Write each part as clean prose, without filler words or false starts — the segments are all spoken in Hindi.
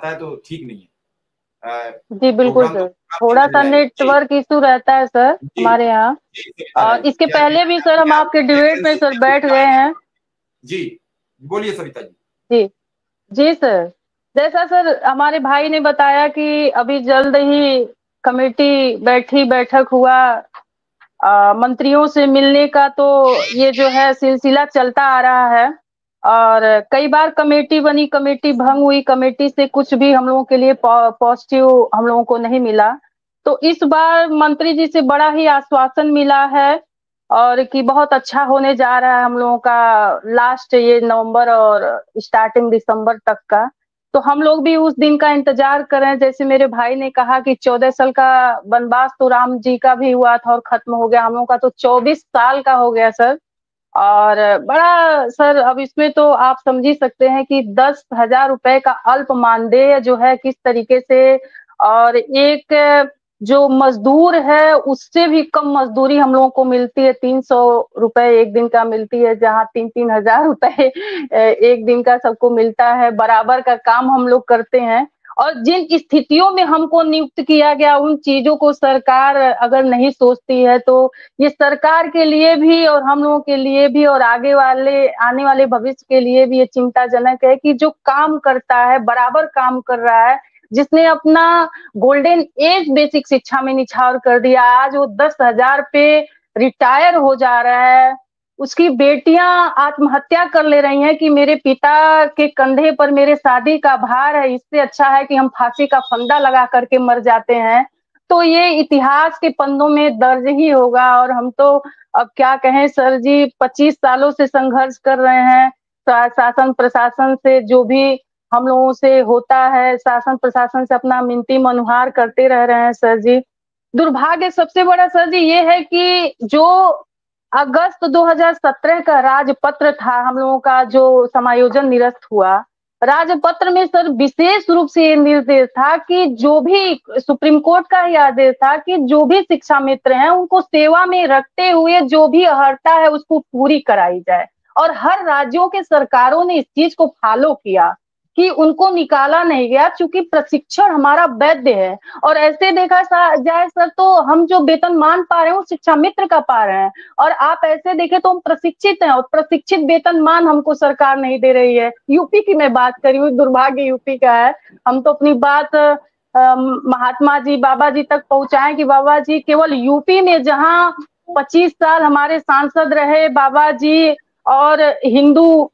है तो ठीक नहीं है। जी बिल्कुल प्रोग्राम तो सर, काफी थोड़ा चल सा रहा है जी। नेटवर्क इशू रहता है सर जी हमारे यहाँ। जी सविता और राय जी, इसके क्या पहले भी सर हम क्या आपके डिबेट में सर वैकेंसी बैठ गए हैं। जी बोलिए सविता जी। जी जी सर, जैसा सर हमारे भाई ने बताया कि अभी जल्द ही कमेटी बैठी, बैठक हुआ, मंत्रियों से मिलने का, तो ये जो है सिलसिला चलता आ रहा है। और कई बार कमेटी बनी, कमेटी भंग हुई, कमेटी से कुछ भी हम लोगों के लिए पॉजिटिव हम लोगों को नहीं मिला। तो इस बार मंत्री जी से बड़ा ही आश्वासन मिला है और कि बहुत अच्छा होने जा रहा है हम लोगों का, लास्ट ये नवंबर और स्टार्टिंग दिसंबर तक का। तो हम लोग भी उस दिन का इंतजार कर रहे हैं। जैसे मेरे भाई ने कहा कि 14 साल का वनवास तो राम जी का भी हुआ था और खत्म हो गया, हम लोगों का तो 24 साल का हो गया सर। और बड़ा सर, अब इसमें तो आप समझ ही सकते हैं कि 10,000 रुपए का अल्प मानदेय जो है किस तरीके से, और एक जो मजदूर है उससे भी कम मजदूरी हम लोगों को मिलती है, 300 रुपए एक दिन का मिलती है, जहाँ 3-3 हजार रुपए एक दिन का सबको मिलता है। बराबर का काम हम लोग करते हैं और जिन स्थितियों में हमको नियुक्त किया गया उन चीजों को सरकार अगर नहीं सोचती है तो ये सरकार के लिए भी और हम लोगों के लिए भी और आने वाले भविष्य के लिए भी ये चिंताजनक है कि जो काम करता है, बराबर काम कर रहा है, जिसने अपना गोल्डन एज बेसिक शिक्षा में निछावर कर दिया, आज वो 10,000 पे रिटायर हो जा रहा है। उसकी बेटियां आत्महत्या कर ले रही हैं कि मेरे पिता के कंधे पर मेरे शादी का भार है, इससे अच्छा है कि हम फांसी का फंदा लगा करके मर जाते हैं। तो ये इतिहास के पन्नों में दर्ज ही होगा। और हम तो अब क्या कहें सर जी, 25 सालों से संघर्ष कर रहे हैं। शासन प्रशासन से जो भी हम लोगों से होता है, शासन प्रशासन से अपना मिनती मनुहार करते रह रहे हैं सर जी। दुर्भाग्य सबसे बड़ा सर जी ये है कि जो अगस्त 2017 का राजपत्र था हम लोगों का, जो समायोजन निरस्त हुआ, राजपत्र में सर विशेष रूप से ये निर्देश था कि जो भी, सुप्रीम कोर्ट का ही आदेश था कि जो भी शिक्षा मित्र हैं उनको सेवा में रखते हुए जो भी अर्हता है उसको पूरी कराई जाए। और हर राज्यों के सरकारों ने इस चीज को फॉलो किया कि उनको निकाला नहीं गया, क्योंकि प्रशिक्षण हमारा वैध है। और ऐसे देखा जाए सर तो हम जो वेतन मान पा रहे हैं वो शिक्षा मित्र का पा रहे हैं, और आप ऐसे देखें तो हम प्रशिक्षित हैं और प्रशिक्षित वेतन मान हमको सरकार नहीं दे रही है। यूपी की मैं बात करी हूँ, दुर्भाग्य यूपी का है। हम तो अपनी बात महात्मा जी, बाबा जी तक पहुंचाएं कि बाबा जी केवल यूपी में जहां 25 साल हमारे सांसद रहे बाबा जी, और हिंदू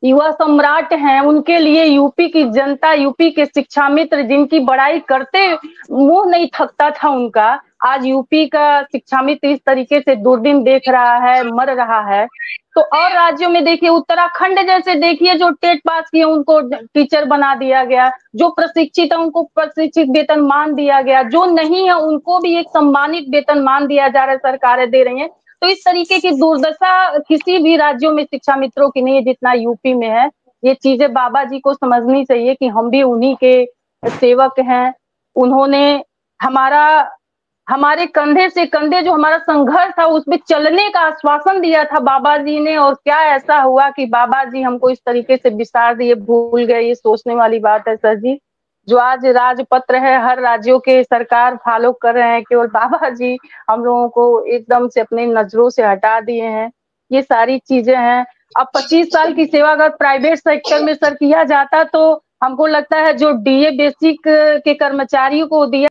युवा सम्राट हैं, उनके लिए यूपी की जनता, यूपी के शिक्षा मित्र जिनकी बड़ाई करते मुंह नहीं थकता था उनका, आज यूपी का शिक्षा मित्र इस तरीके से दुर्दिन देख रहा है, मर रहा है। तो और राज्यों में देखिए, उत्तराखंड जैसे देखिए, जो टेट पास किए उनको टीचर बना दिया गया, जो प्रशिक्षित है उनको प्रशिक्षित वेतन मान दिया गया, जो नहीं है उनको भी एक सम्मानित वेतन मान दिया जा रहा है, सरकारें दे रही हैं। तो इस तरीके की दुर्दशा किसी भी राज्यों में शिक्षा मित्रों की नहीं है जितना यूपी में है। ये चीजें बाबा जी को समझनी चाहिए कि हम भी उन्हीं के सेवक हैं। उन्होंने हमारा, हमारे कंधे से कंधे जो हमारा संघर्ष था उसमें चलने का आश्वासन दिया था बाबा जी ने, और क्या ऐसा हुआ कि बाबा जी हमको इस तरीके से बिसार दिए, भूल गए। ये सोचने वाली बात है सर जी। जो आज राजपत्र है हर राज्यों के सरकार फॉलो कर रहे हैं, केवल बाबा जी हम लोगों को एकदम से अपनी नजरों से हटा दिए हैं। ये सारी चीजें हैं। अब 25 साल की सेवा अगर प्राइवेट सेक्टर में सर किया जाता तो हमको लगता है जो डीए बेसिक के कर्मचारियों को दिया